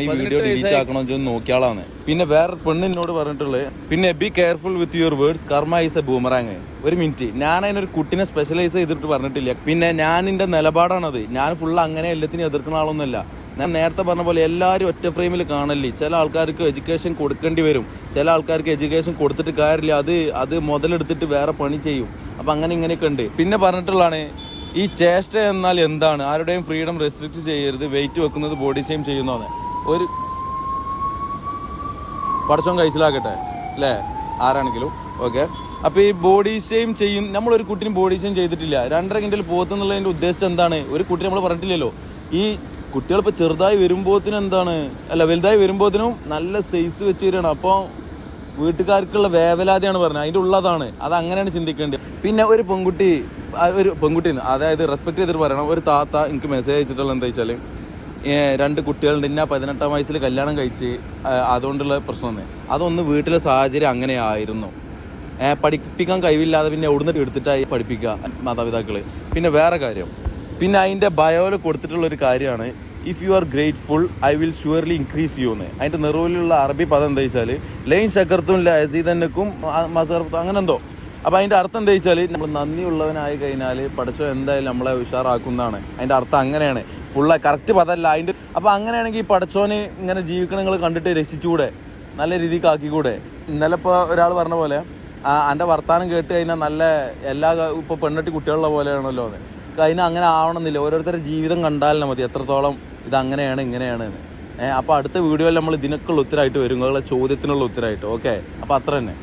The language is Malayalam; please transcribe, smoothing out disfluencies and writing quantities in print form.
ഈ വീഡിയോ ഡിലീറ്റ് ആക്കണോ നോക്കിയാളാണ്. പിന്നെ വേറെ പെണ്ണിനോട് പറഞ്ഞിട്ടുള്ളത്, പിന്നെ be careful with your words, കർമ്മ ഈസ് എ ബൂമറാങ്. ഒരു മിനിറ്റ്, ഞാൻ അതിനൊരു കുട്ടിനെ സ്പെഷ്യലൈസ് ചെയ്തിട്ട് പറഞ്ഞിട്ടില്ല. പിന്നെ ഞാൻ എൻ്റെ നിലപാടാണത്. ഞാൻ ഫുള്ള് അങ്ങനെ എല്ലാത്തിനും എതിർക്കുന്ന ആളൊന്നുമല്ല. ഞാൻ നേരത്തെ പറഞ്ഞ പോലെ എല്ലാവരും ഒറ്റ ഫ്രെയിമിൽ കാണല്ലേ. ചില ആൾക്കാർക്ക് എഡ്യൂക്കേഷൻ കൊടുക്കേണ്ടി വരും, ചില ആൾക്കാർക്ക് എഡ്യൂക്കേഷൻ കൊടുത്തിട്ട് കാര്യമില്ല, അത് മുതലെടുത്തിട്ട് വേറെ പണി ചെയ്യും. അപ്പം അങ്ങനെ ഇങ്ങനെയൊക്കെ ഉണ്ട്. പിന്നെ പറഞ്ഞിട്ടുള്ളതാണ്, ഈ ചേഷ്ട എന്നാൽ എന്താണ്, ആരുടെയും ഫ്രീഡം റെസ്ട്രിക്റ്റ് ചെയ്യരുത്, വെയിറ്റ് വെക്കുന്നത് ബോഡി ഷെയിം ചെയ്യുന്നതാണ്. ഒരു പടച്ചോൻ കൈസിലാക്കട്ടെ അല്ലേ, ആരാണെങ്കിലും. ഓക്കെ, അപ്പോൾ ഈ ബോഡി ഷെയിം ചെയ്യും, നമ്മളൊരു കുട്ടിയും ബോഡി ഷെയിം ചെയ്തിട്ടില്ല. 2.5 കിൻഡൽ പോത്തുന്നുള്ളതിൻ്റെ ഉദ്ദേശം എന്താണ്? ഒരു കുട്ടി നമ്മൾ പറഞ്ഞിട്ടില്ലല്ലോ. ഈ കുട്ടികൾ ഇപ്പോൾ ചെറുതായി വരുമ്പോഴത്തിനും എന്താണ്, അല്ല വലുതായി വരുമ്പോഴത്തിനും നല്ല സൈസ് വെച്ച് വരികയാണ്. അപ്പോൾ വീട്ടുകാർക്കുള്ള വേവലാതിയാണ് പറഞ്ഞത്, അതിൻ്റെ ഉള്ളതാണ്. അത് അങ്ങനെയാണ് ചിന്തിക്കേണ്ടത്. പിന്നെ ഒരു പെൺകുട്ടി അതായത് റെസ്പെക്ട് ചെയ്തിട്ട് പറയണം. ഒരു താത്ത എനിക്ക് മെസ്സേജ് അയച്ചിട്ടുള്ള എന്താ വെച്ചാൽ, 2 കുട്ടികളുണ്ട്, ഇന്ന 18-ാം വയസ്സിൽ കല്യാണം കഴിച്ച്, അതുകൊണ്ടുള്ള പ്രശ്നമൊന്നും. അതൊന്ന് വീട്ടിലെ സാഹചര്യം അങ്ങനെ ആയിരുന്നു. പഠിപ്പിക്കാൻ കഴിവില്ലാതെ പിന്നെ എവിടുന്ന് എടുത്തിട്ടായി പഠിപ്പിക്കുക മാതാപിതാക്കൾ. പിന്നെ വേറെ കാര്യം, പിന്നെ അതിൻ്റെ ബയോയിൽ കൊടുത്തിട്ടുള്ളൊരു കാര്യമാണ്, if you are grateful I will surely increase you എന്ന്. അതിൻ്റെ നിറവിലുള്ള അറബി പദം എന്താ വെച്ചാൽ ലൈൻ ഷക്കർത്തും ലസീദന്നക്കും മസർത്തും, അങ്ങനെ എന്തോ. അപ്പോൾ അതിൻ്റെ അർത്ഥം എന്താ വെച്ചാൽ, നമ്മൾ നന്ദിയുള്ളവനായി കഴിഞ്ഞാൽ പഠിച്ചോ എന്തായാലും നമ്മളെ ഉഷാറാക്കുന്നതാണ്. അതിൻ്റെ അർത്ഥം അങ്ങനെയാണ്. ഫുള്ള് കറക്റ്റ് പദമല്ല അതിൻ്റെ. അപ്പോൾ അങ്ങനെയാണെങ്കിൽ പഠിച്ചോന് ഇങ്ങനെ ജീവിക്കണം നിങ്ങൾ കണ്ടിട്ട് രസിച്ചുകൂടെ, നല്ല രീതിക്ക് ആക്കിക്കൂടെ. ഇന്നലെ ഇപ്പോൾ ഒരാൾ പറഞ്ഞ പോലെ, എൻ്റെ വർത്താനം കേട്ട് കഴിഞ്ഞാൽ നല്ല എല്ലാ ഇപ്പോൾ പെണ്ണെട്ടി കുട്ടികളുടെ പോലെയാണല്ലോ എന്ന്. അതിന് അങ്ങനെ ആവണമെന്നില്ല. ഓരോരുത്തരുടെ ജീവിതം കണ്ടാലും മതി എത്രത്തോളം ഇതങ്ങനെയാണ് ഇങ്ങനെയാണ് എന്ന്. അപ്പോൾ അടുത്ത വീഡിയോയിൽ നമ്മൾ ഇതിനൊക്കെയുള്ള ഉത്തരമായിട്ട് വരും, നിങ്ങളുടെ ചോദ്യത്തിനുള്ള ഉത്തരമായിട്ട്. ഓക്കെ, അപ്പോൾ അത്ര തന്നെ.